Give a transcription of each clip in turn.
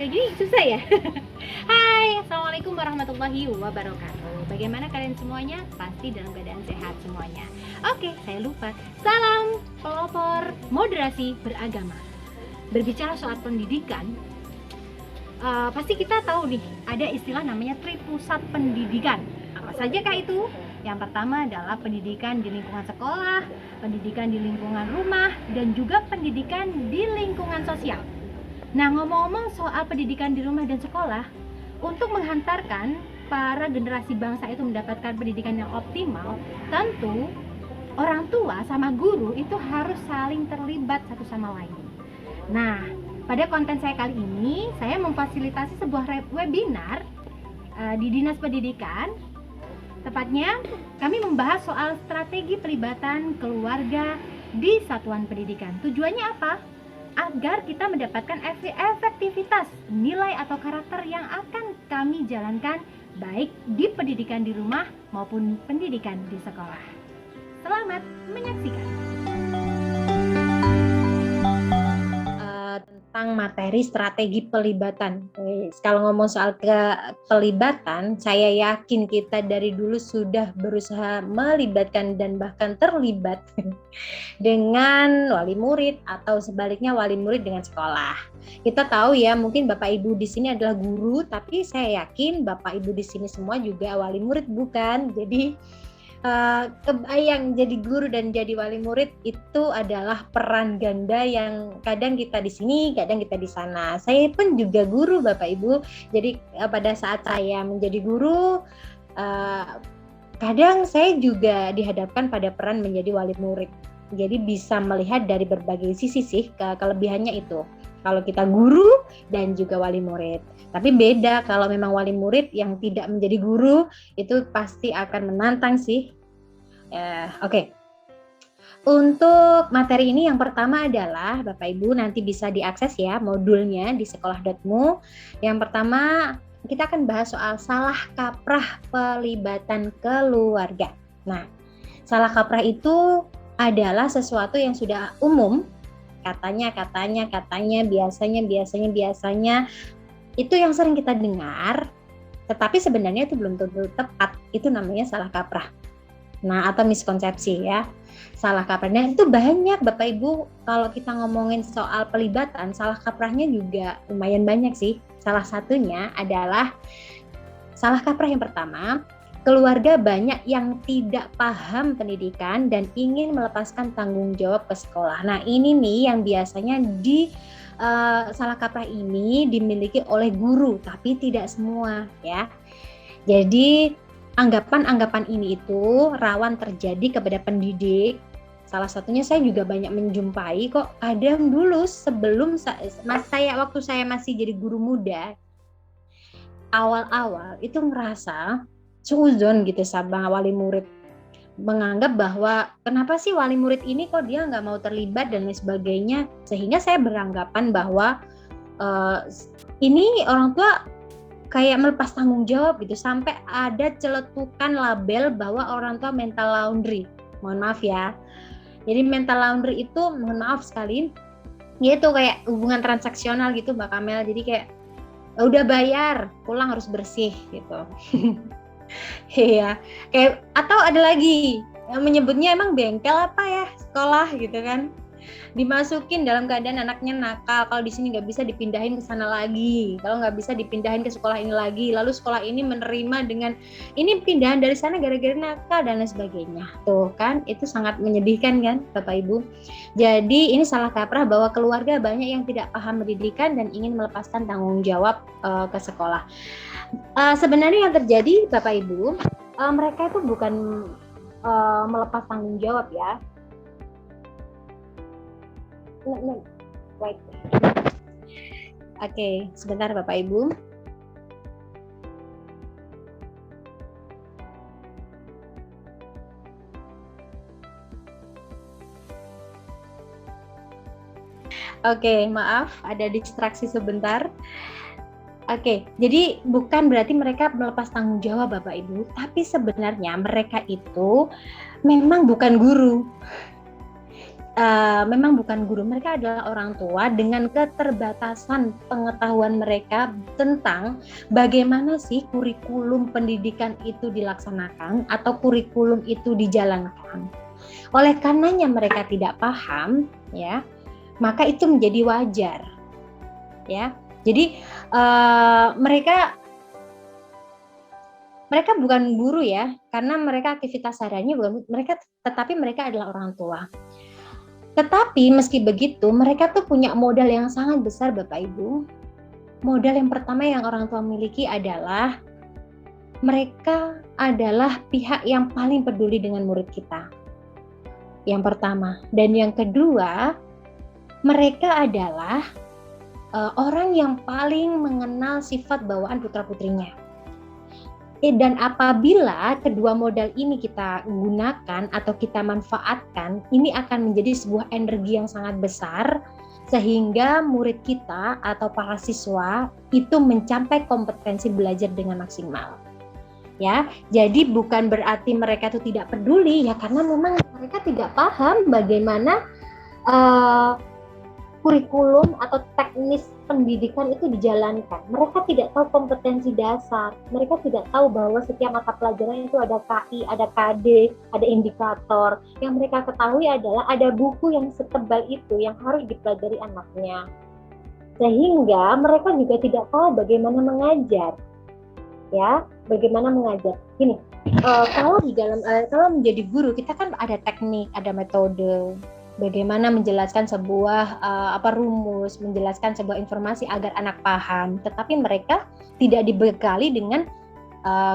Kayak gini susah ya? Hai, Assalamualaikum warahmatullahi wabarakatuh. Bagaimana kalian semuanya? Pasti dalam keadaan sehat semuanya. Oke, saya lupa. Salam pelopor moderasi beragama. Berbicara soal pendidikan, pasti kita tahu nih, ada istilah namanya Tripusat Pendidikan. Apa saja kah itu? Yang pertama adalah pendidikan di lingkungan sekolah, pendidikan di lingkungan rumah, dan juga pendidikan di lingkungan sosial. Nah, ngomong-ngomong soal pendidikan di rumah dan sekolah, untuk menghantarkan para generasi bangsa itu mendapatkan pendidikan yang optimal, tentu orang tua sama guru itu harus saling terlibat satu sama lain. Nah, pada konten saya kali ini, saya memfasilitasi sebuah webinar di Dinas Pendidikan. Tepatnya, kami membahas soal strategi pelibatan keluarga di satuan pendidikan. Tujuannya apa? Agar kita mendapatkan efektivitas nilai atau karakter yang akan kami jalankan baik di pendidikan di rumah maupun pendidikan di sekolah. Selamat menyaksikan. Tentang materi strategi pelibatan. Kalau ngomong soal pelibatan, saya yakin kita dari dulu sudah berusaha melibatkan dan bahkan terlibat dengan wali murid atau sebaliknya wali murid dengan sekolah. Kita tahu ya, mungkin Bapak Ibu di sini adalah guru, tapi saya yakin Bapak Ibu di sini semua juga wali murid, bukan? Jadi kebayang jadi guru dan jadi wali murid itu adalah peran ganda yang kadang kita di sini, kadang kita di sana. Saya pun juga guru Bapak Ibu. Jadi pada saat saya menjadi guru, kadang saya juga dihadapkan pada peran menjadi wali murid. Jadi bisa melihat dari berbagai sisi sih kelebihannya itu. Kalau kita guru dan juga wali murid. Tapi beda kalau memang wali murid yang tidak menjadi guru, itu pasti akan menantang sih. Oke. Untuk materi ini yang pertama adalah, Bapak Ibu nanti bisa diakses ya modulnya di sekolah.mu. Yang pertama kita akan bahas soal salah kaprah pelibatan keluarga. Nah, salah kaprah itu adalah sesuatu yang sudah umum, katanya, biasanya, itu yang sering kita dengar, tetapi sebenarnya itu belum tentu tepat. Itu namanya salah kaprah. Nah, atau miskonsepsi ya. Salah kaprahnya itu banyak Bapak Ibu. Kalau kita ngomongin soal pelibatan, salah kaprahnya juga lumayan banyak sih. Salah satunya adalah salah kaprah yang pertama, keluarga banyak yang tidak paham pendidikan dan ingin melepaskan tanggung jawab ke sekolah. Nah, ini nih yang biasanya salah kaprah ini dimiliki oleh guru, tapi tidak semua ya. Jadi anggapan-anggapan ini itu rawan terjadi kepada pendidik. Salah satunya saya juga banyak menjumpai kok. Kadang dulu sebelum waktu saya masih jadi guru muda, awal-awal itu ngerasa suuzon gitu sama wali murid, menganggap bahwa kenapa sih wali murid ini kok dia nggak mau terlibat dan lain sebagainya, sehingga saya beranggapan bahwa ini orang tua kayak melepas tanggung jawab gitu, sampai ada celetukan label bahwa orang tua mental laundry. Mohon maaf ya. Jadi mental laundry itu, mohon maaf sekali, yaitu kayak hubungan transaksional gitu Mbak Kamel. Jadi kayak udah bayar, pulang harus bersih gitu. Iya, kayak atau ada lagi yang menyebutnya emang bengkel apa ya sekolah gitu kan. Dimasukin dalam keadaan anaknya nakal, kalau di sini nggak bisa dipindahin ke sana lagi, kalau nggak bisa dipindahin ke sekolah ini lagi, lalu sekolah ini menerima dengan ini pindahan dari sana gara-gara nakal dan lain sebagainya. Tuh kan, itu sangat menyedihkan kan Bapak Ibu. Jadi ini salah kaprah bahwa keluarga banyak yang tidak paham pendidikan dan ingin melepaskan tanggung jawab ke sekolah. Sebenarnya yang terjadi Bapak Ibu, mereka itu bukan melepas tanggung jawab ya. Right. Oke, sebentar Bapak Ibu. Oke, maaf ada distraksi sebentar. Oke, jadi bukan berarti mereka melepas tanggung jawab Bapak Ibu, tapi sebenarnya mereka itu memang bukan guru. memang bukan guru, mereka adalah orang tua dengan keterbatasan pengetahuan mereka tentang bagaimana sih kurikulum pendidikan itu dilaksanakan atau kurikulum itu dijalankan. Oleh karenanya mereka tidak paham, ya, maka itu menjadi wajar, ya. Jadi mereka bukan guru ya, karena mereka aktivitas hariannya belum mereka, tetapi mereka adalah orang tua. Tetapi meski begitu, mereka tuh punya modal yang sangat besar, Bapak Ibu. Modal yang pertama yang orang tua miliki adalah mereka adalah pihak yang paling peduli dengan murid kita. Yang pertama. Dan yang kedua, mereka adalah orang yang paling mengenal sifat bawaan putra-putrinya. Dan apabila kedua modal ini kita gunakan atau kita manfaatkan, ini akan menjadi sebuah energi yang sangat besar sehingga murid kita atau para siswa itu mencapai kompetensi belajar dengan maksimal. Ya, jadi bukan berarti mereka itu tidak peduli ya, karena memang mereka tidak paham bagaimana kurikulum atau teknis pendidikan itu dijalankan. Mereka tidak tahu kompetensi dasar. Mereka tidak tahu bahwa setiap mata pelajaran itu ada KI, ada KD, ada indikator. Yang mereka ketahui adalah ada buku yang setebal itu yang harus dipelajari anaknya. Sehingga mereka juga tidak tahu bagaimana mengajar. Ya, bagaimana mengajar. Gini, kalau di dalam kalau menjadi guru kita kan ada teknik, ada metode. Bagaimana menjelaskan sebuah rumus, menjelaskan sebuah informasi agar anak paham, tetapi mereka tidak dibekali dengan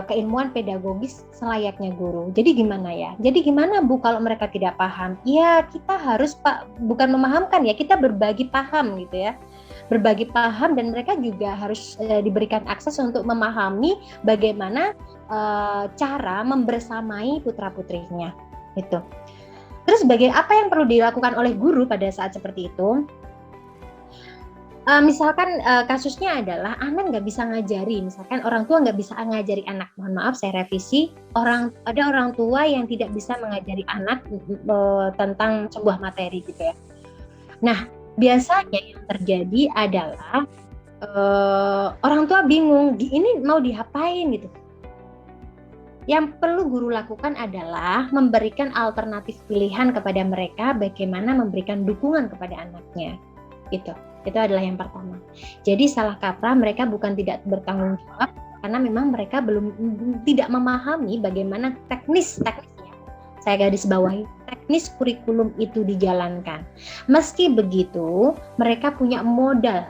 keilmuan pedagogis selayaknya guru. Jadi gimana ya? Jadi gimana Bu kalau mereka tidak paham? Ya kita harus bukan memahamkan ya, kita berbagi paham gitu ya. Berbagi paham dan mereka juga harus diberikan akses untuk memahami bagaimana cara membersamai putra-putrinya itu. Terus apa yang perlu dilakukan oleh guru pada saat seperti itu? Misalkan kasusnya adalah anak nggak bisa ngajari, misalkan orang tua nggak bisa ngajari anak. Mohon maaf saya revisi, ada orang tua yang tidak bisa mengajari anak tentang sebuah materi gitu ya. Nah, biasanya yang terjadi adalah orang tua bingung, ini mau diapain gitu. Yang perlu guru lakukan adalah memberikan alternatif pilihan kepada mereka bagaimana memberikan dukungan kepada anaknya. Itu adalah yang pertama. Jadi salah kaprah mereka bukan tidak bertanggung jawab karena memang mereka tidak memahami bagaimana teknisnya. Saya garis bawahi, teknis kurikulum itu dijalankan. Meski begitu, mereka punya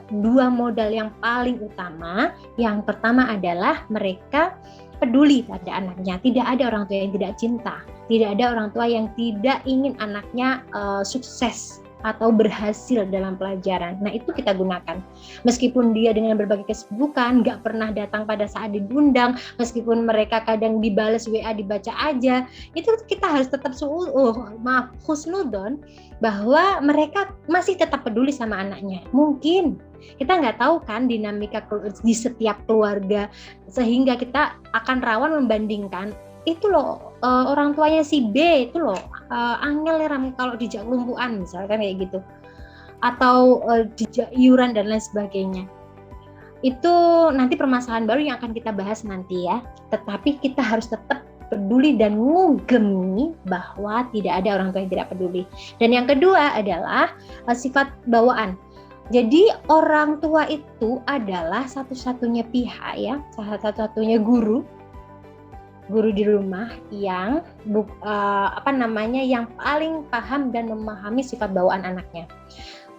dua modal yang paling utama. Yang pertama adalah mereka peduli pada anaknya. Tidak ada orang tua yang tidak cinta. Tidak ada orang tua yang tidak ingin anaknya sukses atau berhasil dalam pelajaran. Nah itu kita gunakan. Meskipun dia dengan berbagai kesibukan, nggak pernah datang pada saat diundang, meskipun mereka kadang dibales WA dibaca aja, itu kita harus tetap husnudon bahwa mereka masih tetap peduli sama anaknya. Mungkin kita nggak tahu kan dinamika di setiap keluarga, sehingga kita akan rawan membandingkan itu loh orang tuanya si B itu loh angel ram kalau dijak lumpuhan misalkan kayak gitu, atau dijak iuran dan lain sebagainya. Itu nanti permasalahan baru yang akan kita bahas nanti ya. Tetapi kita harus tetap peduli dan ngugemi bahwa tidak ada orang tua yang tidak peduli. Dan yang kedua adalah sifat bawaan. Jadi orang tua itu adalah satu-satunya pihak ya, satu-satunya guru di rumah yang yang paling paham dan memahami sifat bawaan anaknya.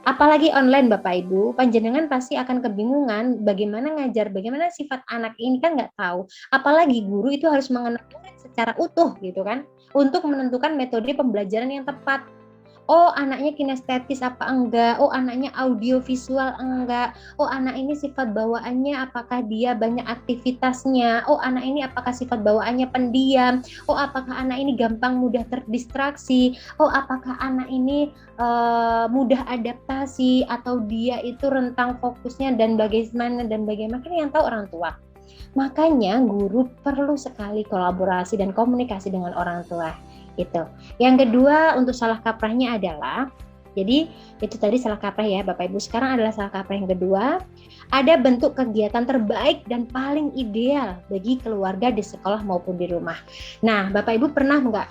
Apalagi online Bapak Ibu, panjenengan pasti akan kebingungan bagaimana ngajar, bagaimana sifat anak ini kan nggak tahu. Apalagi guru itu harus mengenal murid secara utuh gitu kan, untuk menentukan metode pembelajaran yang tepat. Oh anaknya kinestetis apa enggak, oh anaknya audiovisual enggak, oh anak ini sifat bawaannya apakah dia banyak aktivitasnya, oh anak ini apakah sifat bawaannya pendiam, oh apakah anak ini gampang mudah terdistraksi, oh apakah anak ini mudah adaptasi atau dia itu rentang fokusnya dan bagaimana kan yang tahu orang tua. Makanya guru perlu sekali kolaborasi dan komunikasi dengan orang tua. Itu. Yang kedua untuk salah kaprahnya adalah, jadi itu tadi salah kaprah ya Bapak Ibu. Sekarang adalah salah kaprah yang kedua, ada bentuk kegiatan terbaik dan paling ideal bagi keluarga di sekolah maupun di rumah. Nah, Bapak Ibu pernah nggak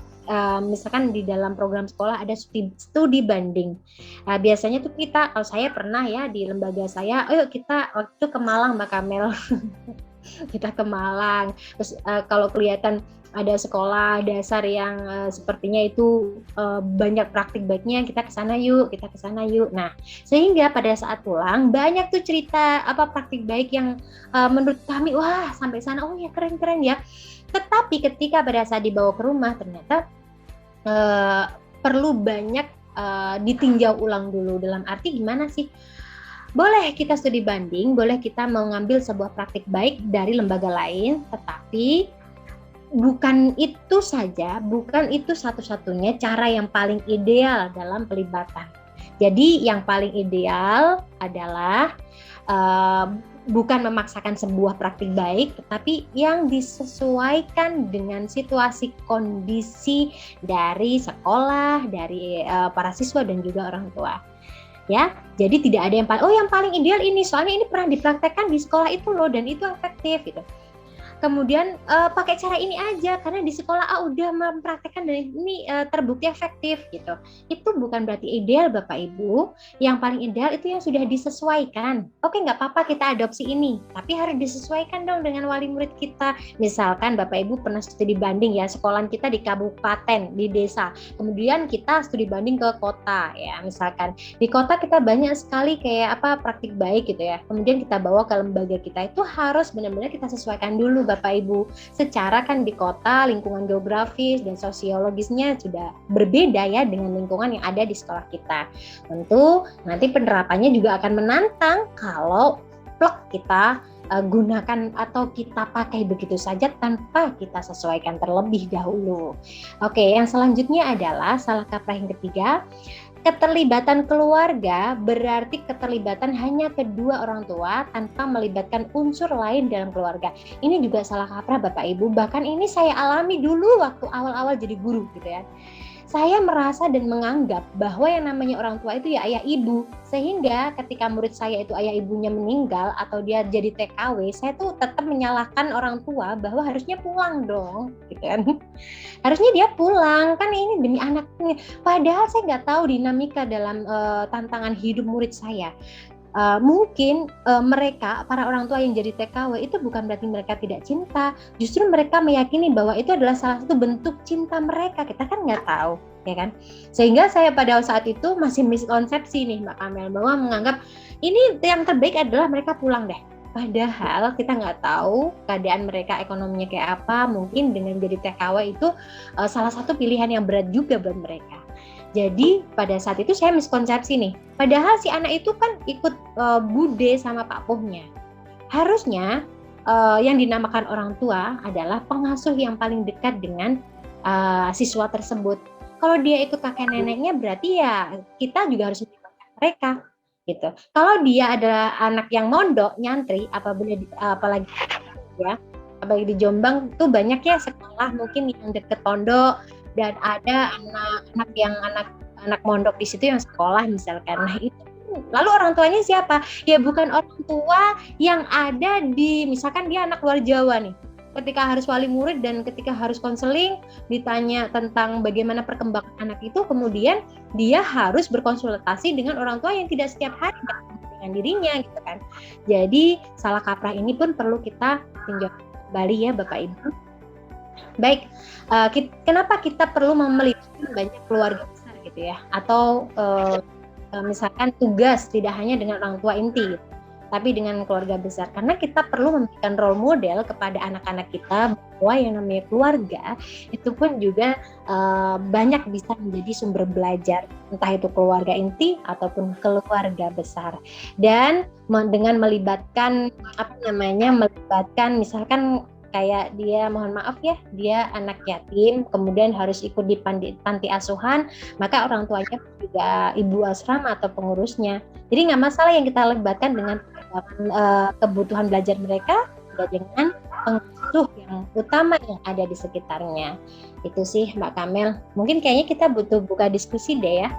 misalkan di dalam program sekolah ada studi banding. Biasanya tuh kita, kalau saya pernah ya di lembaga saya, ayo kita waktu itu ke Malang Mbak Kamel. Kita ke Malang. Terus kalau kelihatan ada sekolah dasar yang sepertinya itu banyak praktik baiknya, kita ke sana yuk, kita ke sana yuk. Nah, sehingga pada saat pulang banyak tuh cerita apa praktik baik yang menurut kami wah sampai sana oh ya keren-keren ya. Tetapi ketika pada saat dibawa ke rumah ternyata perlu banyak ditinjau ulang dulu. Dalam arti gimana sih? Boleh kita studi banding, boleh kita mengambil sebuah praktik baik dari lembaga lain, tetapi bukan itu saja, bukan itu satu-satunya cara yang paling ideal dalam pelibatan. Jadi yang paling ideal adalah bukan memaksakan sebuah praktik baik, tetapi yang disesuaikan dengan situasi kondisi dari sekolah, dari para siswa dan juga orang tua. Ya, jadi tidak ada yang paling ideal ini, soalnya ini pernah dipraktekkan di sekolah itu loh dan itu efektif gitu. Kemudian pakai cara ini aja karena di sekolah udah mempraktekkan dan ini terbukti efektif gitu. Itu bukan berarti ideal Bapak Ibu. Yang paling ideal itu yang sudah disesuaikan. Oke, nggak apa-apa kita adopsi ini, tapi harus disesuaikan dong dengan wali murid kita. Misalkan Bapak Ibu pernah studi banding ya, sekolah kita di kabupaten, di desa. Kemudian kita studi banding ke kota ya, misalkan di kota kita banyak sekali kayak praktik baik gitu ya. Kemudian kita bawa ke lembaga kita, itu harus benar-benar kita sesuaikan dulu Bapak Ibu. Secara kan di kota lingkungan geografis dan sosiologisnya sudah berbeda ya dengan lingkungan yang ada di sekolah kita. Tentu nanti penerapannya juga akan menantang kalau plek kita gunakan atau kita pakai begitu saja tanpa kita sesuaikan terlebih dahulu. Oke, yang selanjutnya adalah salah kaprah yang ketiga. Keterlibatan keluarga berarti keterlibatan hanya kedua orang tua tanpa melibatkan unsur lain dalam keluarga. Ini juga salah kaprah Bapak Ibu, bahkan ini saya alami dulu waktu awal-awal jadi guru gitu ya. Saya merasa dan menganggap bahwa yang namanya orang tua itu ya ayah ibu, sehingga ketika murid saya itu ayah ibunya meninggal atau dia jadi TKW, saya tuh tetap menyalahkan orang tua bahwa harusnya pulang dong, gitu kan. Harusnya dia pulang, kan ini demi anaknya. Padahal saya nggak tahu dinamika dalam tantangan hidup murid saya. Mungkin mereka, para orang tua yang jadi TKW itu bukan berarti mereka tidak cinta, justru mereka meyakini bahwa itu adalah salah satu bentuk cinta mereka, kita kan nggak tahu, ya kan? Sehingga saya pada saat itu masih miskonsepsi nih Mbak Kamel, bahwa menganggap ini yang terbaik adalah mereka pulang deh. Padahal kita nggak tahu keadaan mereka ekonominya kayak apa, mungkin dengan jadi TKW itu salah satu pilihan yang berat juga buat mereka. Jadi pada saat itu saya miskonsepsi nih, padahal si anak itu kan ikut bude sama Pak Puhnya. Harusnya yang dinamakan orang tua adalah pengasuh yang paling dekat dengan siswa tersebut. Kalau dia ikut kakek neneknya berarti ya kita juga harus melibatkan mereka gitu. Kalau dia adalah anak yang mondok, nyantri, apalagi ya, apalagi di Jombang tuh banyak ya sekolah mungkin yang deket pondok, dan ada anak-anak yang anak mondok di situ yang sekolah misalkan. Nah itu lalu orang tuanya siapa? Ya bukan orang tua yang ada di, misalkan dia anak luar Jawa nih. Ketika harus wali murid dan ketika harus konseling, ditanya tentang bagaimana perkembangan anak itu, kemudian dia harus berkonsultasi dengan orang tua yang tidak setiap hari dengan dirinya gitu kan. Jadi salah kaprah ini pun perlu kita tinjau kembali ya Bapak Ibu. Baik, kenapa kita perlu melibatkan banyak keluarga besar gitu ya, atau misalkan tugas tidak hanya dengan orang tua inti gitu, tapi dengan keluarga besar, karena kita perlu memberikan role model kepada anak-anak kita bahwa yang namanya keluarga itu pun juga banyak bisa menjadi sumber belajar, entah itu keluarga inti ataupun keluarga besar. Dan dengan melibatkan melibatkan misalkan kayak dia, mohon maaf ya, dia anak yatim, kemudian harus ikut di panti asuhan, maka orang tuanya juga ibu asrama atau pengurusnya. Jadi nggak masalah yang kita libatkan dengan kebutuhan belajar mereka, dengan musuh yang utama yang ada di sekitarnya. Itu sih Mbak Kamel. Mungkin kayaknya kita butuh buka diskusi deh ya.